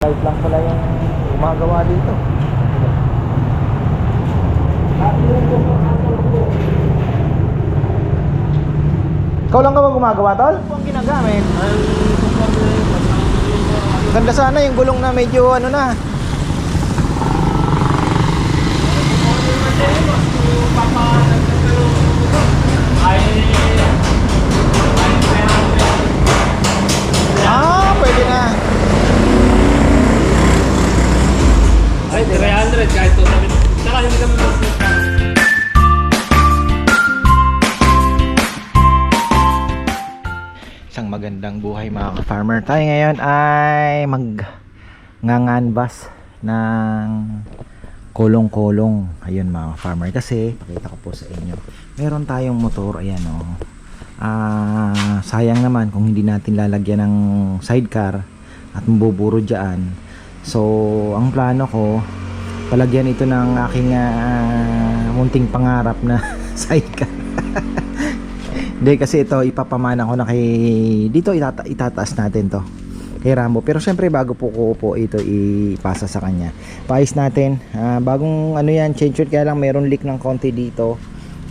Kahit lang pala yung gumagawa dito. Ikaw lang ka ba gumagawa, tol? Ano ang ginagamit? Ganda sana yung gulong na medyo ano na. Pwede na. Ay, 300 kahit to. Saka hindi kami Isang magandang buhay mga ka-farmer. Tayo ngayon ay mag-nganganbas ng kolong-kolong. Ayun mga ka-farmer, kasi pakita ko po sa inyo. Meron tayong motor, ayan o. Sayang naman kung hindi natin lalagyan ng sidecar at mabuburo dyan. So ang plano ko, palagyan ito ng aking munting pangarap na sidecar. Hindi, kasi ito ipapamana ko na kay dito, itataas natin to kay Rambo. Pero syempre bago po ito ipasa sa kanya, paayos natin. Bagong ano yan, change kaya lang meron leak ng konti dito.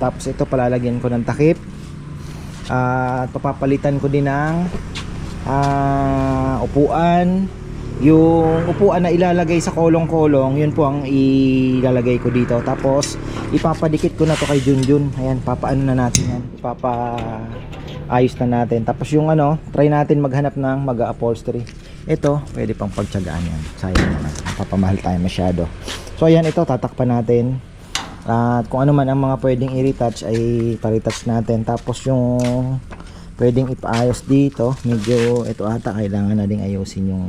Tapos ito palalagyan ko ng takip. At papapalitan ko din ng upuan. Yung upuan na ilalagay sa kolong-kolong, yun po ang ilalagay ko dito. Tapos ipapadikit ko na to kay Junjun. Ayan, papaano na natin yan, ayos na natin. Tapos yung ano, try natin maghanap ng mag-upholstery. Ito pwede pang pagtyagaan yan, sayang naman, papamahal tayo masyado. So ayan, ito tatakpan natin. At kung ano man ang mga pwedeng i-retouch ay pa-retouch natin. Tapos yung pwedeng ipaayos dito, medyo ito ata kailangan na ding ayusin yung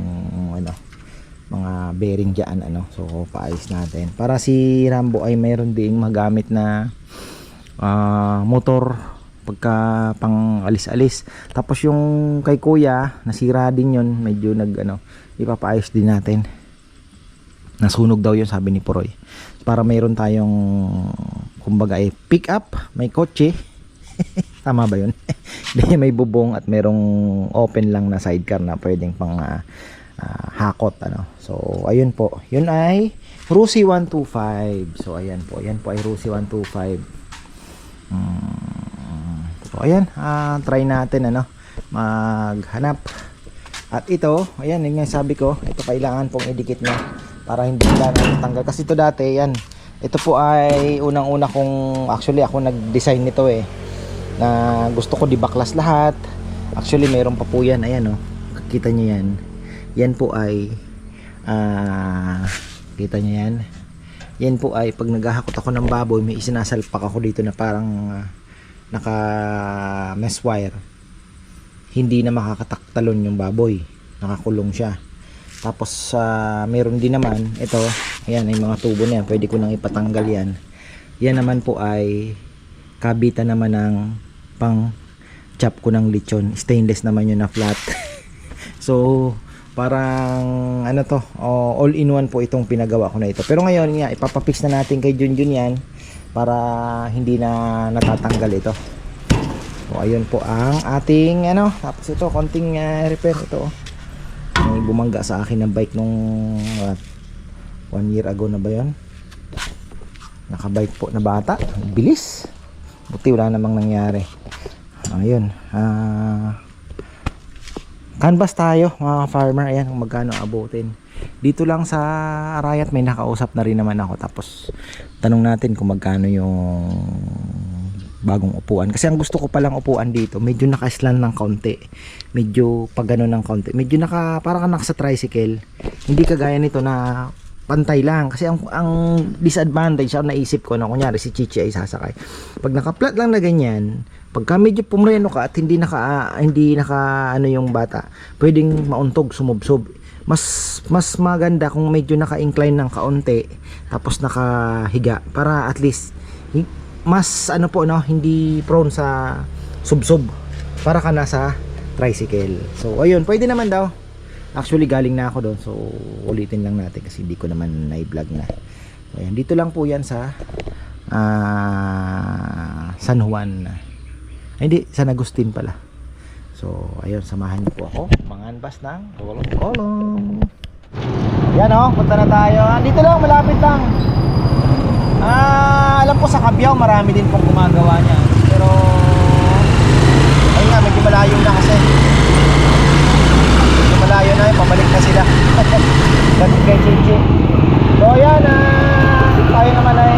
ano, mga bearing dyan ano. So paayos natin para si Rambo ay mayroon ding magamit na motor pagka pang alis-alis. Tapos yung kay kuya nasira din yun, medyo ipapaayos din natin. Nasunog daw yun, sabi ni Poroy, para mayroon tayong kumbaga pick up, may kotse. Tama ba yun? May bubong at merong open lang na sidecar na pwedeng pang hakot ano. So ayun po, yun ay Rusi 125. So ayan po, yan po ay Rusi 125. So ayan, try natin ano, maghanap. At ito, ayan, yung sabi ko, ito kailangan pong idikit na para hindi lang tanggal. Kasi ito dati, yan, ito po ay unang-una kong, actually ako nag-design nito na gusto ko dibaklas lahat. Actually meron pa po yan, ayan kita nyo yan. Yan po ay kita nyo yan. Yan po ay pag naghahakot ako ng baboy, may isinasalpak ako dito na parang naka mesh wire. Hindi na makakataktalon yung baboy, nakakulong siya. Tapos meron din naman ito, ayan, ay mga tubo na yan, pwede ko nang ipatanggal yan. Yan naman po ay kabitan naman ng pang chop ko ng lechon. Stainless naman yun na flat. So parang ano to, all in one po itong pinagawa ko na ito. Pero ngayon nga ipapapix na natin kay Junjun yan para hindi na natatanggal ito. So ayun po ang ating ano. Tapos ito konting repair ito. May bumangga sa akin ng bike nung 1 year ago na ba yun. Nakabike po na bata, bilis, buti wala namang nangyari. Ayun, canvas tayo mga farmer. Ayan kung magkano abutin. Dito lang sa Arayat may nakausap na rin naman ako. Tapos tanong natin kung magkano yung bagong upuan. Kasi ang gusto ko palang upuan dito, medyo naka-slant ng kaunti. Medyo pag gano'n ng kaunti. Medyo parang naka sa tricycle. Hindi kagaya nito na pantay lang. Kasi ang disadvantage ang naisip ko na kunyari si Chichi ay sasakay. Pag naka-flat lang na ganyan, pagka medyo pumreno ka at hindi naka ano yung bata, pwedeng mauntog, sumubsob. Mas maganda kung medyo naka-incline ng kaunti tapos nakahiga para at least mas ano po hindi prone sa subsob, para ka nasa tricycle. So ayun, pwede naman daw. Actually galing na ako doon, so ulitin lang natin kasi hindi ko naman na-vlog na. Ayan, dito lang po yan sa San Juan. Ay, hindi, San Agustin pala. So ayun, samahan niyo po ako manganbas ng kolong-kolong. Yan oh, punta na tayo. Dito lang, malapit lang. Alam ko sa Cabiao marami din pong gumagawa niya. Pero ayun nga, medyo malayo na kasi. Medyo malayo na, pabalik na sila. Galing kay Chichi. So ayan, tayo naman ay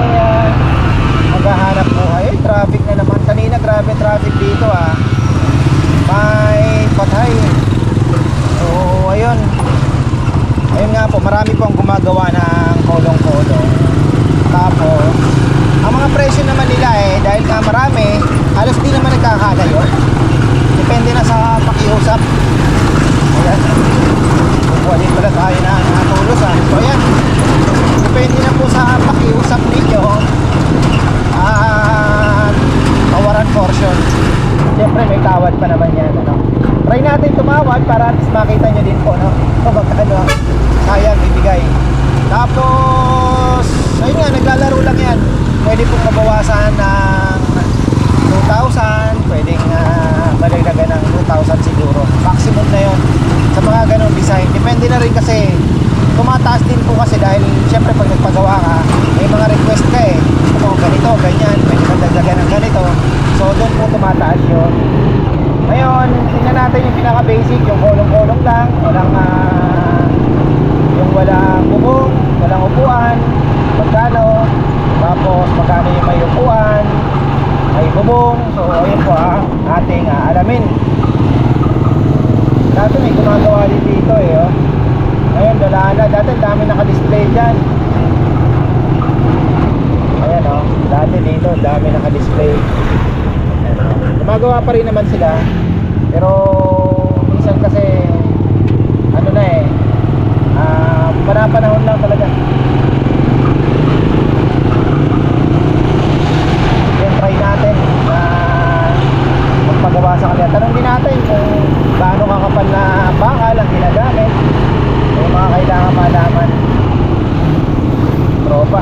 maghahanap buhay. Traffic na naman. Kanina grabe traffic dito may patay. So ayun. Ayun nga po, marami pong gumagawa ng kolong-kolong. Tapos ang mga presyo naman nila dahil nga marami, halos di naman nagkakalayo. Depende na sa pakiusap. Ayan. Kukuha din pala tayo na natulos So ayan. Depende na po sa pakiusap ninyo at tawaran portion. Siyempre may tawad pa naman yan, ano. Try natin tumawad para at least makita nyo din po, no? Kung magkano sayang ibigay. Tapos ayun nga, naglalaro lang yan. Pwede pong mabawasan ng 2,000, pwedeng madagdagan ng 2,000 siguro. Maximum na yon sa mga ganong design. Depende na rin kasi tumataas din po kasi dahil syempre pag nagpagawa ka, may mga request ka kung ganito, ganyan, pwede madagdagan ng ganito. So doon po tumataas yun. Ngayon, tingnan natin yung pinaka-basic, yung kolong-kolong lang, yung walang bubong, walang upuan, magkano, tapos magkano yung may upuan, may bubong. So ayun po ating alamin. Dati may gumagawa din dito oh. Ngayon wala na, dati dami naka-display dyan. Ayan oh, dati dito dami naka-display. Ayan, oh. Gumagawa pa rin naman sila, pero minsan kasi ano na panahon lang talaga. Then try natin na magpagawa sa kanila. Tanong din natin kung gaano kakapal na bakal ang ginagamit. May mga kailangan malaman. Tropa.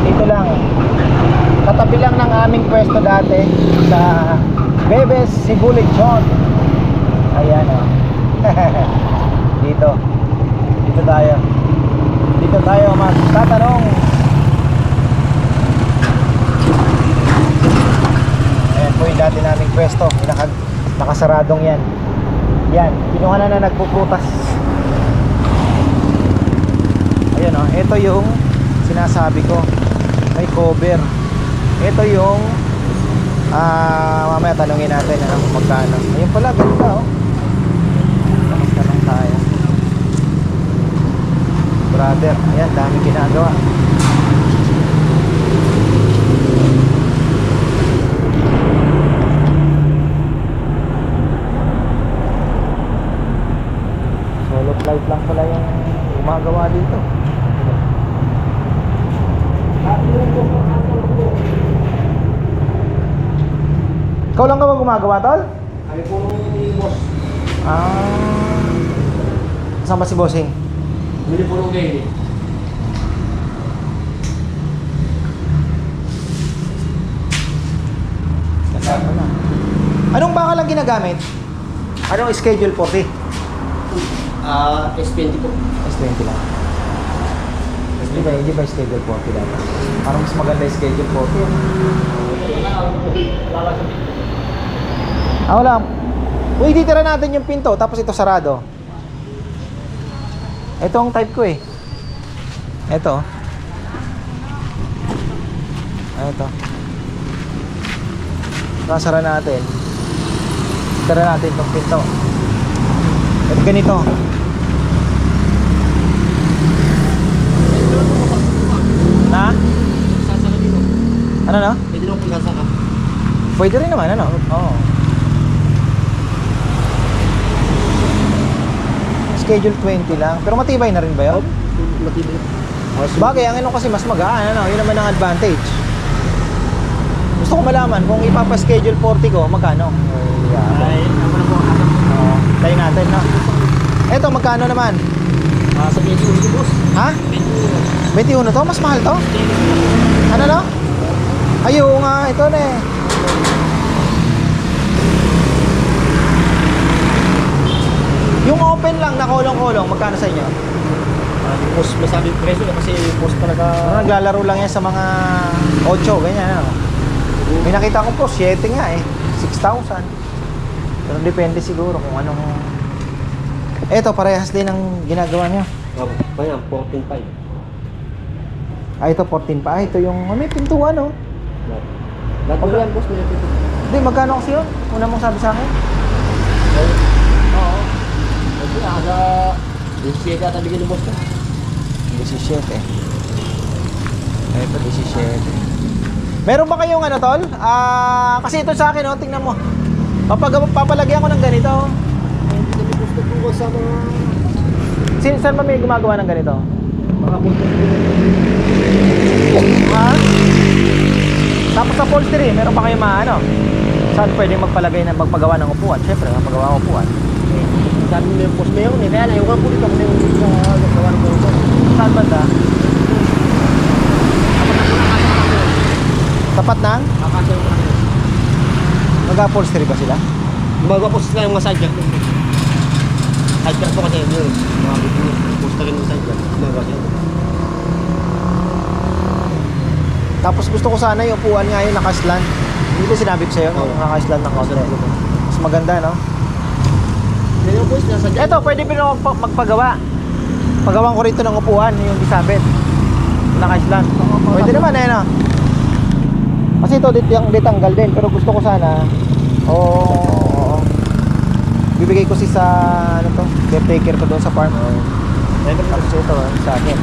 Dito lang. Katabi lang ng aming pwesto dati sa Bebes Sibulechon. Ayan o. Dito tayo. Dito tayo magtatanong. Ayan po yung dati naming pwesto. Nakasaradong yan. Yan, kinuha na nagpuputas. Ayan o, ito yung sinasabi ko. May cover. Ito yung mamaya tanungin natin magkano. Ayun pala, ganda oh. Tanong tayo. Brother, ayan, dami ginagawa. Solo flight lang pala yung gumagawa dito. Ikaw lang ka ba gumagawa, tol? Ay po yung boss. Saan ba si bossing? Bili po ng game. Ganda pa na. Anong bakal lang ginagamit? Anong schedule 40? S20 po. S20 lang. Hindi ba schedule 40 lang? Parang mas maganda yung schedule 40. Wala. Uy, titira natin yung pinto, tapos ito sarado. Ito ang type ko Ito. Ito. Sasara natin. Titira natin itong pinto. Ito ganito. Na? Sasaka dito. Ano na? Pwede lang po sasaka. Pwede rin naman, ano? Oo. Schedule 20 lang. Pero matibay na rin ba yun? Matibay. Bagay, ang kasi mas magaan, ano? Yun naman ang advantage. Gusto ko malaman kung ipapa-schedule 40 ko, magkano? Ay, ako na po. Tayo natin, no? Eto, magkano naman? Sa 21 boss. Ha? 21 to? Mas mahal to? Ano no? Ay, oo nga, ito na eh. Yung open lang na kolong-kolong, magkano sa inyo? Post masabi presyo kasi post talaga. Naglalaro lang yan sa mga 8, ganyan ano. May nakita ko po, 7 nga eh. 6,000. Pero depende siguro kung anong... Eto, parehas din ang ginagawa niya. Opo, kaya 14.5. Ah, ito 14 pa. Ah, ito yung... may pintuan oh. Lahat mo yan, boss, may pinto. Hindi, magkano kasi yun? Una mong sabi sa akin? Oo. Kasi aga 17 ata bigyan ng boss ko. 17. Ito 17. Meron ba kayong ano tol? Kasi ito sa akin oh, tingnan mo. Papalagyan ko ng ganito. Hindi kami gusto ko sa mga Saan ba may gumagawa ng ganito? mga punto. Ha? Tapos sa upholstery, meron ba kayong ano? Saan pwedeng magpagawa ng upuan? Siyempre, magpagawa ng upuan. Sabi mo yung post mayo, kaya na yung po dito kung yung gawa ng punto. Saan banda? Tapat ng? Kakasya yung mga. Mag-upholstery ba sila? Gumagawa po sila yung mga sadya. Sadya po kasi yun. Mga post na rin yung sadya. Gumagawa siya. Tapos gusto ko sana yung upuan nga yung nakaslant. Hindi ko sinabi ko sa'yo, Oo. nakaslant ng konti. Mas maganda, no? Yan yung post na sadya. Eto, pwede pa naman magpagawa. Pagawan ko rito ng upuan, yung disabit. Nakaslant. Pwede naman, eh, no? Kasi ito, ditanggal din. Pero gusto ko sana, oo. Bibigay ko sa, ano to, caretaker ko doon sa farm. Tapos ito, sa akin.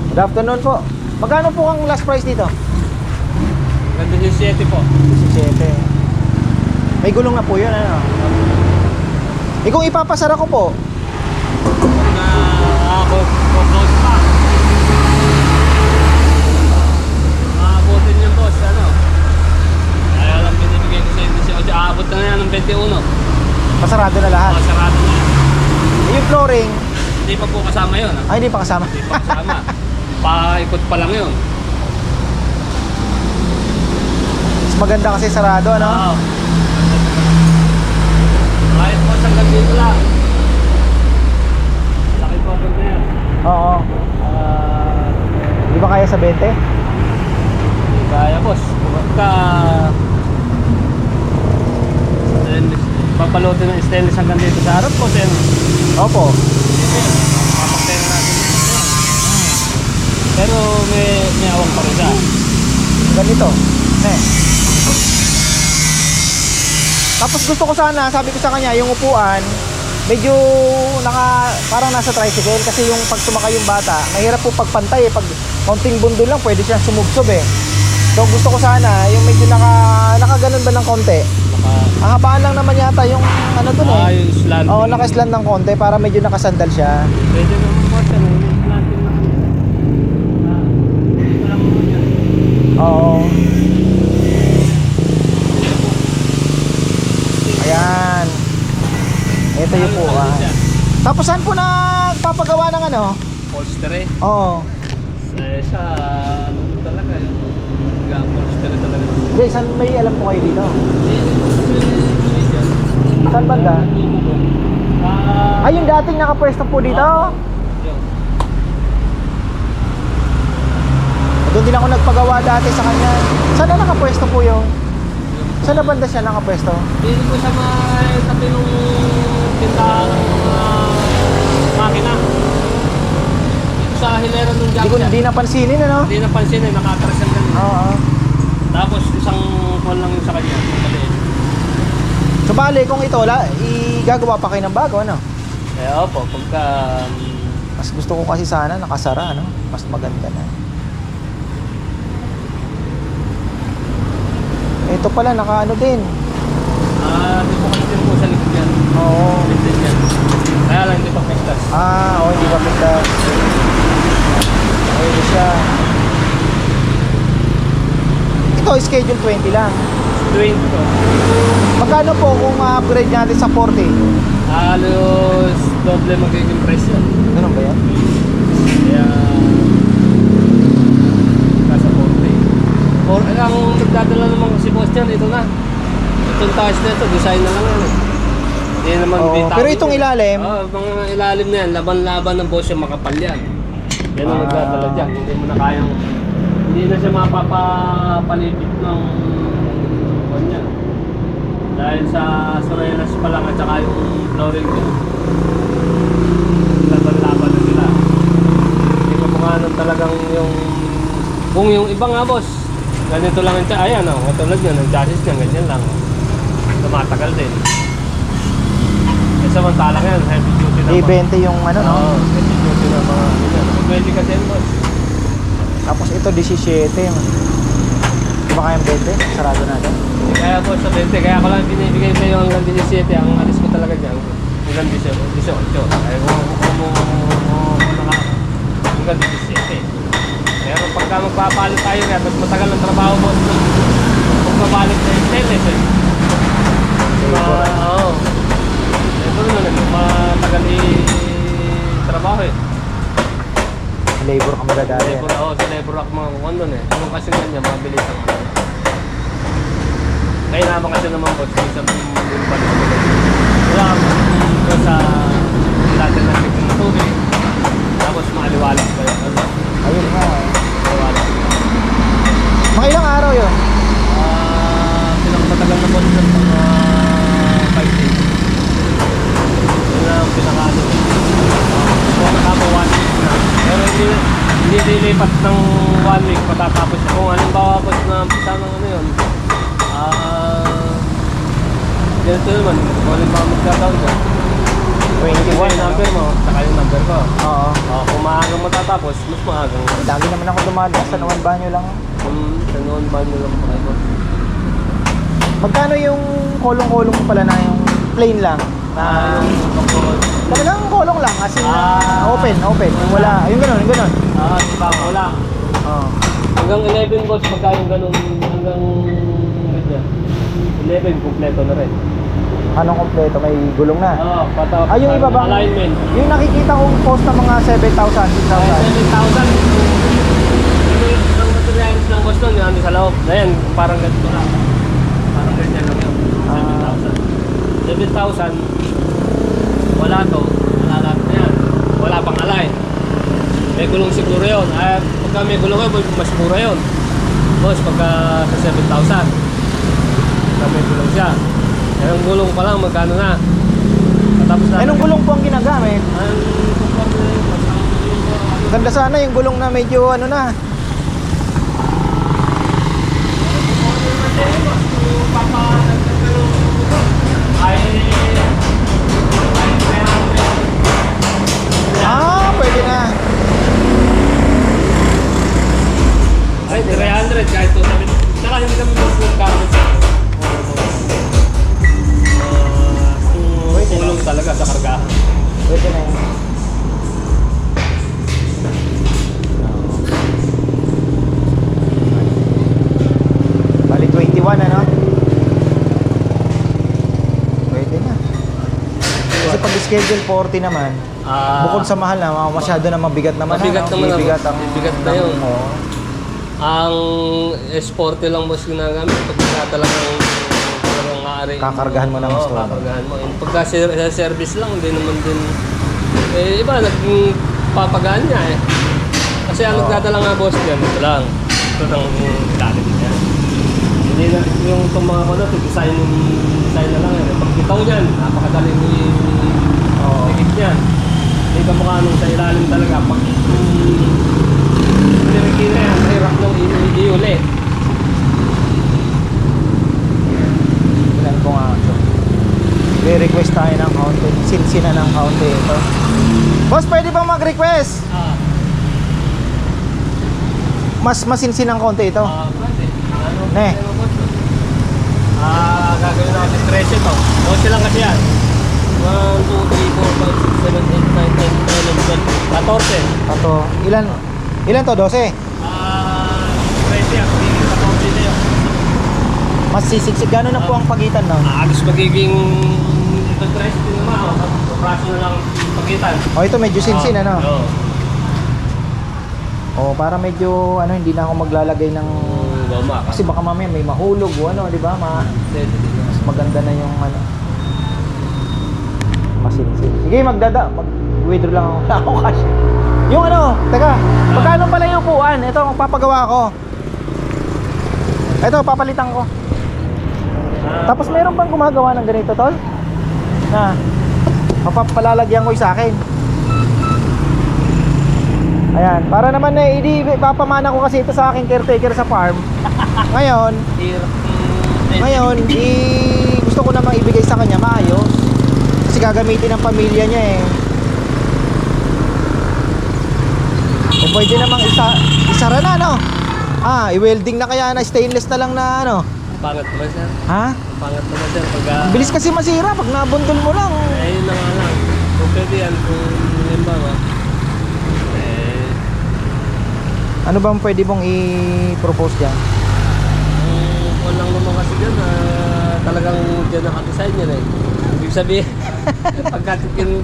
Good afternoon po. Magkano po ang last price dito? Ganda yung 7 po. 17. May gulong na po yun, ano? Kung ipapasara ko po, Na ako, close pa. Aabutin yung boss, ano? Kaya lang binibigay ko sa inyo siya. Aabot na yan ng 21. pasarado na lahat. Sarado na yan. Yung flooring, Hindi pa po kasama yun. ay hindi pa kasama. Hindi pa kasama. Paikot pa lang yun. Mas maganda kasi sarado, ano? Oo. Kahit po hanggang dito lang. Laki po hanggang na yan. Oo. Di ba kaya sa 20? Hindi kaya boss. Pagka stainless, papalutin ng stainless hanggang dito sa harap po, then Opo. papaktayin na natin dito. Pero may awang pa rin siya. Ganito. Tapos gusto ko sana, sabi ko sa kanya, yung upuan, medyo parang nasa tricycle kasi yung pag sumakay yung bata, mahirap po pagpantay eh. Pag kaunting bundol lang, pwede siyang sumubsob eh. So gusto ko sana, yung medyo nakaganon ba ng konti? Ang habaan lang naman yata yung ano dun eh. Yung slanting. Oo, nakaslant ng konti para medyo nakasandal siya. Pwede naman po siya, yung slanting lang. Ito lang naman yan. Oo. Ayan. Ito yung upuan. Tapos saan po nagpapagawa ng ano? Upholstery. Oo. Sa ano talaga yun. Upholstery talaga. Hindi, saan may alam po kayo dito? Saan banda? Ay, yung dating nakapwesto po dito. Doon din ako nagpagawa dati sa kanya. Saan na nakapwesto po yun? Saan na banda siya nakapwesto? Dito po sa may tabi ng tindahan ng mga makina. Dito sa hilera ng Hindi ko junction. hindi napansinin, ano? Hindi napansin eh, nakakaresal lang. Oo. Tapos isang call lang yung sa kanya. Maliit. So bale, kung ito, igagawa pa kayo ng bago, ano? Kaya opo, pagka Mas gusto ko kasi sana nakasara, ano? Mas maganda na. Ito pala, nakaano din. hindi po kasi din po sa likod yan. Oo. Likod yan. Kaya lang hindi pa pektas. Oo, hindi ba pinta? Pwede siya. Ito, schedule 20 lang. 20 po. Magkano po kung upgrade natin sa 40? Halos doble magiging presyo. Ganun ba yan? Kaya nasa 40. Or ang nagdadala naman kasi boss niyan, ito na. Itong taas na ito, design na lang yan eh. Hindi naman Oo, bitawin pero itong yun. ilalim? Oo, mga ilalim na yan, laban-laban ng boss yung makapal yan. Yan ang nagdadala dyan, hindi mo na kayang, hindi na siya mapapalipit ng yan. Dahil sa Sorelas pa lang at saka yung flooring ko. Laban-laban na sila. Hindi ko mga talagang yung, kung yung iba nga boss, ganito lang yung ayan o, katulad yun, ang chassis niya, ganyan lang. Tumatagal din. Eh samantalang yan, heavy duty na. A20 yung ano, no? Oo, heavy duty na mga ganyan. Pwede kasi yan boss. Tapos ito 17. Di ba kayang 20? Sarado natin. Hindi kaya boss sa 20, kaya ko lang binibigay sa'yo hanggang 17. Ang alis ko talaga dyan, hanggang 18. Kaya kung hanggang 17. Pero pagka magpapalit tayo kaya, mas matagal ang trabaho mo kung papalit na yung stainless eh. Oo. Ito naman, matagal trabaho eh. Labor ka madadali. Labor, oo, sa labor ako mga kung ano eh. Yung kasi ganyan, mabilis ang kaya naman kasi naman po, isang yung balik. Wala ko sa natin na ng tubig. Tapos maaliwalas pa yun. Ayun nga. Maaliwalas. Mga ilang araw yun? Pinakamatagal na po sa mga 5 days. Yun na ang pinakaano. Kung nakapa 1 week na. Pero hindi lilipat ng 1 week patatapos. Kung halimbawa po na pisa ng ano yun. Ganito naman. Kung halimbawa magkataon dyan. 21. Yung number mo, saka yung number ko. Oo. Kung maagang matatapos, mas maagang. Lagi naman ako dumadaan sa Nuwan Banyo lang. Sa noon ba nyo lang po kayo? Magkano yung kolong-kolong mo pala na yung plain lang? Na talagang kolong lang, as in open. Wala, yung ganun. Di ba? Wala. Oo. Hanggang 11 volts pagka yung ganun, hanggang 11 kumpleto na rin. Anong kompleto? May gulong na? Yung iba bang alignment. yung nakikita kong post na mga 7,000, 6,000. 7,000. Ang materialis ng boss nun, yung sa loob. Ayan, parang ganito lang. Parang ganyan lang yun. 7,000. 7,000. Wala to. Wala lahat na yan. Wala pang alay. May gulong siguro yun. At pagka may gulong yun, mas mura yun. Boss, pagka sa 7,000. Pagka may gulong siya. Ang gulong pa lang, magkano na. Tapos na. Anong gulong po ang ginagamit? Ganda sana yung gulong na medyo ano na. Pwede na. Ay, 300 kahit to. Saka hindi kami magkakamit sa tulong talaga sa kargahan. Pwede na yun. Bali 21 ano? Pwede na. Kasi pag schedule 40 naman, bukod sa mahal na, masyado na mabigat naman. Mabigat naman. Mabigat na yun. Oo. Ang S40 lang boss ginagamit pag talagang maaari. Kakargahan mo ng gusto. Kakargahan mo. Yung pagka service lang, hindi naman din iba nagpapagaan niya eh. Kasi ang nagdadala nga boss dyan, ito lang. Ito lang ilalim niya. Hindi na yung itong mga ko na, design na lang eh. Pag bitaw niyan, napakadaling higit niyan. Hindi ka mukha nung sa ilalim talaga. Pag pinakina yan, mahirap nung iuli. Ilan ko nga ito. Re-request tayo ng kaunti. Sinsina ng kaunti ito. Boss, pwede bang mag-request? Mas masinsin ng kaunti ito. Pwede. Ne. Gagawin natin 13 to. 12 lang kasi yan. 1, 2, 3, 4, 5, 6, 7, 8, 9, 10, 11, 12. 14. Ito, ilan to? 12? 13 yan. 14 na yun. Mas sisiksik. Gano'n na po ang pagitan no? Alos magiging Ito price din naman, braso na lang pagitan. Oh, ito medyo sinsin, ano? Oo. Oh, para medyo, ano, hindi na ako maglalagay ng... Goma. Kasi baka mamaya may mahulog o ano, di ba? Mas maganda na yung, ano, masinsin. Sige, mag-withdraw lang ako. Wala ako cash. Yung ano, teka, magkano pala yung upuan? Ito, papagawa ko. Ito, papalitan ko. Tapos meron bang gumagawa ng ganito, tol? Na, papalalagyan ko yung sa akin. Ayan, para naman na papamana ko kasi ito sa aking caretaker sa farm. Ngayon, gusto ko namang ibigay sa kanya maayos. Kasi gagamitin ng pamilya niya eh. Kung pwede namang isara na, no? I-welding na kaya na stainless na lang na ano. Pangat naman sir. Ha? Pangat naman sir. Ang bilis kasi masira pag nabundol mo lang. Eh, yun na nga lang. Kung pwede yan, kung halimbawa, Ano bang pwede mong i-propose dyan? kung lang naman kasi dyan, talagang dyan nakadesign yan eh. Ibig sabihin, pagka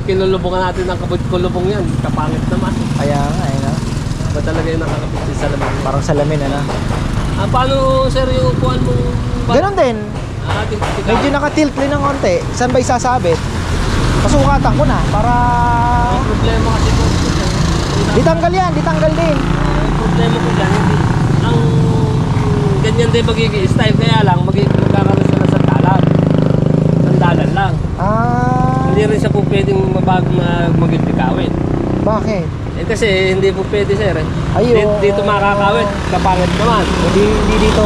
kinulubungan natin ng kulubong yan, kapangit naman. Kaya nga eh, no? Ba talaga yung nakakapit sa salamin? Parang salamin, ano? Paano sir yung upuan mo? Ganon din. Medyo nakatilt din ng konti. Saan ba isasabit? Pasukatan ko na para... Ang problema kasi po, Ditanggal yan, ditanggal din. ang problema ko dyan, hindi, ang ganyan din magiging style, kaya lang magkakaroon sila sa sandalan. Sandalan lang. Hindi rin siya po pwedeng maging pikawin. Bakit? Eh kasi hindi po pwede sir eh. Ay, oo. Dito makakawit, kapangit naman. Hindi dito...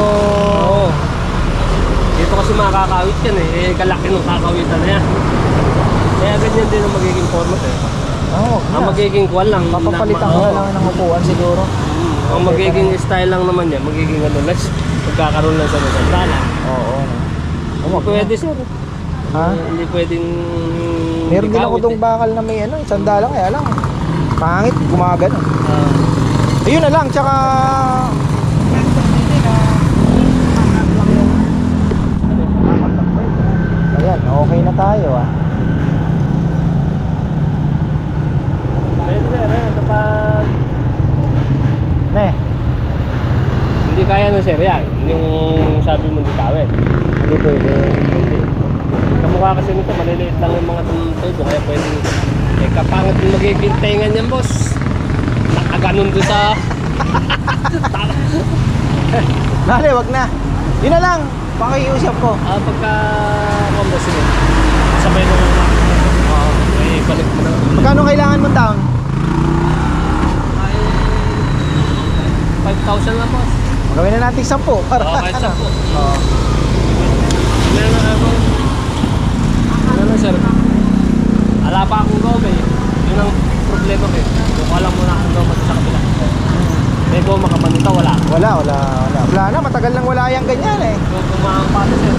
Oo. Dito kasi makakawit yan eh. Kalaki ng kakawitan na yan. Kaya ganyan din ang magiging format eh. Ang magiging kuwan lang. Papapalitan ko na lang ng upuan siguro. Ang magiging style lang naman yan, magiging ano lang. Magkakaroon lang sa sandala. Oo. Hindi pwede sir. Ha? Hindi pwedeng... Meron din ako ikawit dong bakal na may ano, sandala kaya lang. Pangit, gumagano. eh. Ayun na lang, tsaka... Ayan, okay na tayo ah. Pwede sir, kapag Ne, hindi kaya na sir yan. Yung sabi mo di kawit. hindi pwede. Hindi. Kamukha kasi nito, maliliit lang yung mga tubo. Kaya pwede, kapangit yung magiging tenga niyan, boss. Nakaganon doon sa... Nali, wag na. Yun na lang, pakiusap ko. Pagka... boss, sige. Sabay na lang. May balik mo na. Magkano kailangan mo down? Ay... 5,000 lang, boss. Gawin na natin 10 para Kahit 10. Oo. Meron na ako. Ano na, sir? Ala pa akong goma eh. Yun ang problema ko eh. Kung alam mo na akong goma sa kabila. May goma ka man ito, wala. Wala na, matagal nang wala yung ganyan eh. Kung kumakampata, sir.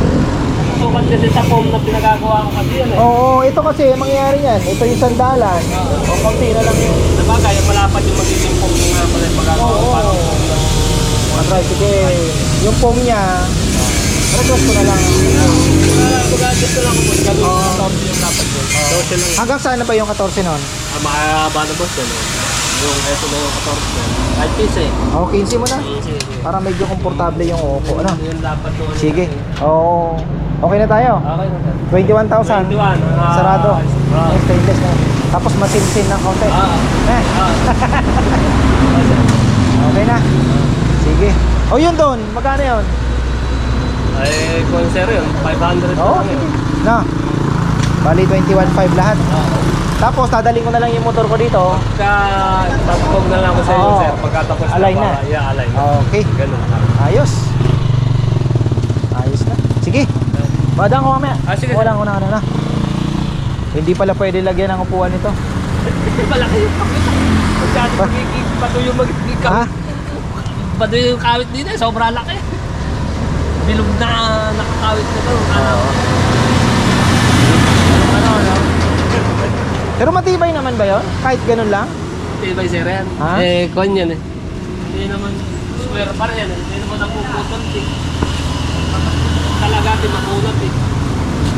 Sukat kasi sa foam na pinagagawa ko kasi yan eh. Oo, ito kasi mangyayari yan. Ito yung sandalan. O konti na lang yun. Sabagay, yung malapad yung magiging foam nga pala yung pagagawa ko. Oo. Parang foam lang. Sige, yung foam niya, request ko na lang. Mag-adjust na lang ako. Gagawin ko 14 yung dapat yun. 12 lang. Hanggang saan na ba yung 14 nun? Mahaba na boss yan eh. Yung eto na yung 14. Kahit piece eh. O, 15 mo na. Sige. Para medyo komportable yung upo. Ano? Yun dapat doon. Sige. Oo. Okay na tayo. Okay na sir. 21,000. 21. Sarado. Ah. Stainless na. Tapos masinsin ng konti. Eh, okay na. Sige. O yun doon. Magkano yun? Ay, kung sir yun, 500 Oo. lang yun. Na. Bali 21,500 lahat. Tapos dadaling ko na lang yung motor ko dito. Tatapog na lang ako sa iyo, Oo. sir. Pagkatapos Align na. Yeah, align na. Okay. Ganun lang. Ayos. Ayos na. Sige. Badang ko mamaya. Sige. Walang una na. Hindi pala pwede lagyan ng upuan nito. Malaki yung pakita. Pagkatapos magiging pato yung magiging Ha? kawit. Pato yung kawit dito, sobrang laki. Bilog na nakakawit na to. Ano? Pero matibay naman ba yun? Kahit ganun lang? Tibay sir yan. Ha? Kon yan eh. Hindi naman square pa rin yan. Hindi naman napuputol eh. Talaga din makunat eh.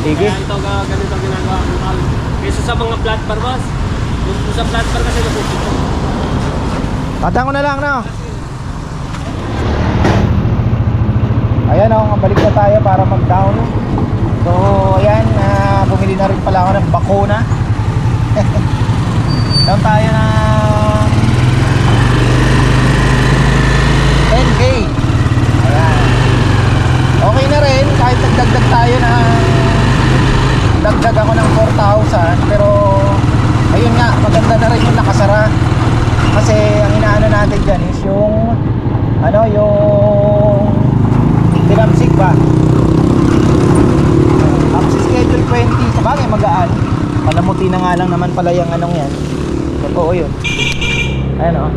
Sige. Kaya ito ganito ang ginagawa ko. Kaysa sa mga flat bar boss. Yung sa flat bar kasi napupito. Tatang ko na lang, no? Ayan, oh, balik na tayo para mag-down. So, ayan, bumili na rin pala ako ng bakuna. Down tayo ng 10K. Ayan. Okay na rin, kahit nagdagdag tayo na dagdag ako ng 4,000. Pero, ayun nga, maganda na rin yung nakasara. Kasi, ang inaano natin dyan is yung yung tinamsik ba? Tapos schedule 20, sabagay magaan. Palamuti na nga lang naman pala yung anong yan. Totoo yun. Ayan o.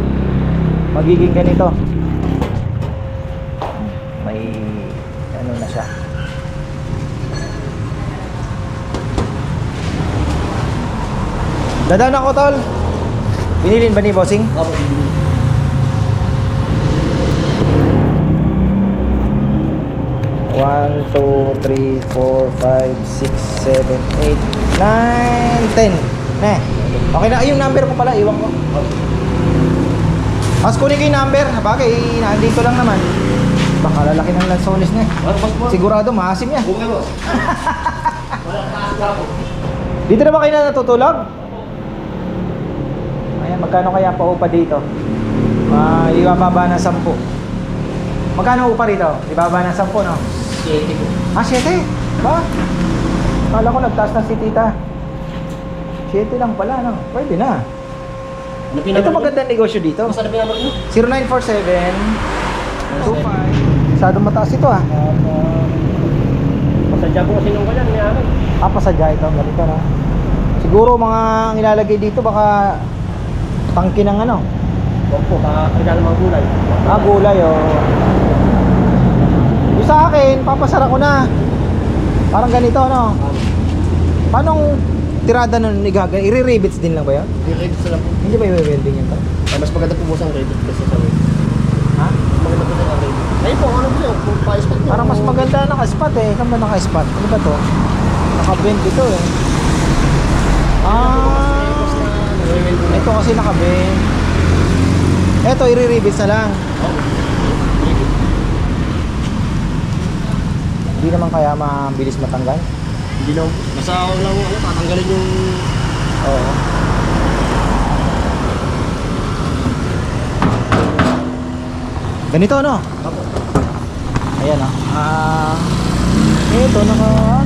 Magiging ganito. May ano na siya. Dadaan ako, tol. Binilin ba ni bossing? Opo. 1, 2, 3, 4, 5, 6, 7, 8, 9, 10. Okay na, yung number ko pala, iwan ko. Mas kunin ko yung number. Bagay, nandito lang naman. Baka lalaki ng lansones niya. Sigurado, maasim niya. Dito na ba kayo na natutulog? Ayan, magkano kaya pa upa dito? Ibababa ng 10. Magkano upa rito? Ibababa ng 10, no? 7 po. 7? Ba? Kala ko nagtaas na si tita. 7 lang pala, no? Pwede na. Ano Ito magandang negosyo dito. Masarap yung number nyo? 0947-25. Masyadong mataas ito, ah. Pasadya po kasi nung ganyan, may amin. Pasadya ito. Ganito, no? Siguro mga ang ilalagay dito baka tangki ng ano. Huwag po, kakakita ng mga gulay. Gulay, oh. Yung sa akin, papasara ko na. Parang ganito, no? Paano tirada nun igagay? I-re-rivets din lang ba yun? I-ready sila po. Hindi ba i-welding yun to? Ay, mas maganda po boss ang ready kasi sa ready. Ha? Maganda po ang ready. Ayun po, ano po yun? Kung pa-spot nyo. Parang mas maganda naka-spot eh. Saan ba naka-spot? Ano ba to? Naka-bend ito eh. Ito kasi naka-bend. Ito, i-re-rivets na lang. Hindi naman kaya mabilis matanggal? Hindi lang. Basta lang tatanggalin yung... Oo. Ganito, no? Apo. Ayan, oh. Ito,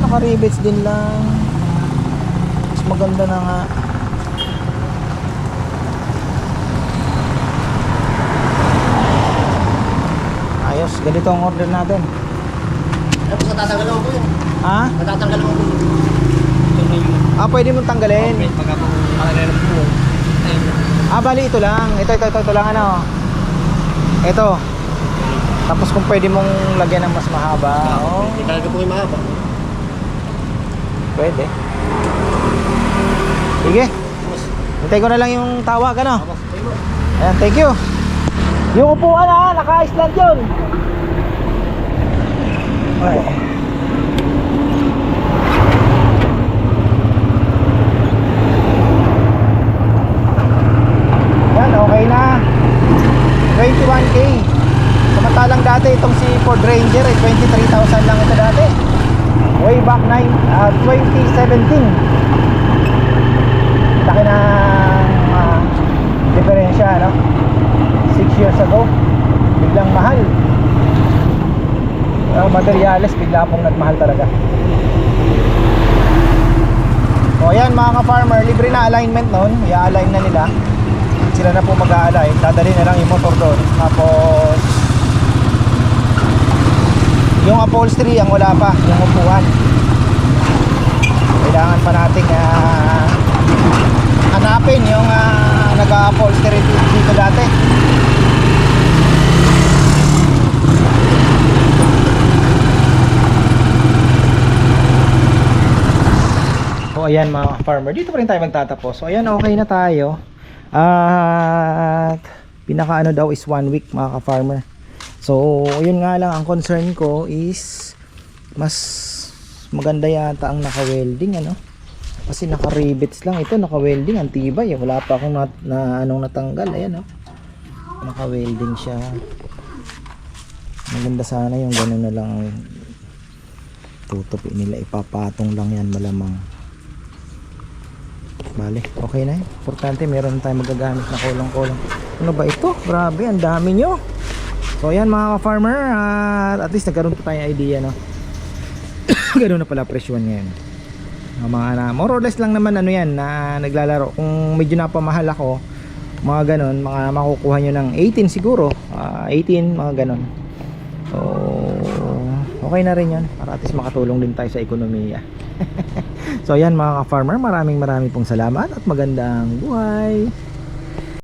naka-rivets din lang. Mas maganda na nga. Ayos, ganito ang order natin. Ano po sa tatanggal naman po yun? Ha? Natatanggal naman po. Pwede mong tanggalin. Okay, pagka po makalala na po. Ayun. Bali ito lang. Ito lang ano. Ito. Tapos kung pwede mong lagyan ng mas mahaba. Oh, Hindi talaga po yung mahaba. pwede. Sige. Hintay ko na lang yung tawag, ano? Ayan, thank you. Yung upuan, naka-Iceland yun. Ay. Yan, okay na. 21K. Samantalang dati itong si Ford Ranger 23,000 lang ito dati. Way back 2017. Laki ng diferensya, no? 6 years ago, biglang mahal. Materyales bigla pong nagmahal talaga. O yan mga ka-farmer, libre na alignment noon. I-align na nila. Sila na po mag-a-align. Dadali na lang yung motor doon. Tapos yung upholstery ang wala pa, yung upuan. Kailangan pa nating hanapin yung nag-upholstery dito dati. So ayan mga farmer, dito pa rin tayo magtatapos. So ayan, okay na tayo. At pinaka ano daw is 1 week mga ka-farmer. So yun nga lang, ang concern ko is mas maganda yata ang naka-welding ano. Kasi naka-rivets lang ito, naka-welding, ang tibay. Wala pa akong anong natanggal, ayan oh. Naka-welding siya. Maganda sana yung gano'n na lang tutupi nila, ipapatong lang yan malamang. Bale, okay na yun. Importante meron tayong magagamit na kolong-kolong. Ano ba ito? Grabe, ang dami nyo. So yan mga ka-farmer, at least nagkaroon pa tayong idea no. Gano'n na pala presyon ngayon. Mga na, more or less lang naman ano yan na naglalaro. Kung medyo napamahal ako, mga ganon, mga makukuha nyo ng 18 siguro, 18 mga ganon. So okay na rin yan para at least makatulong din tayo sa ekonomiya. So yan mga ka-farmer, maraming pong salamat at magandang buhay.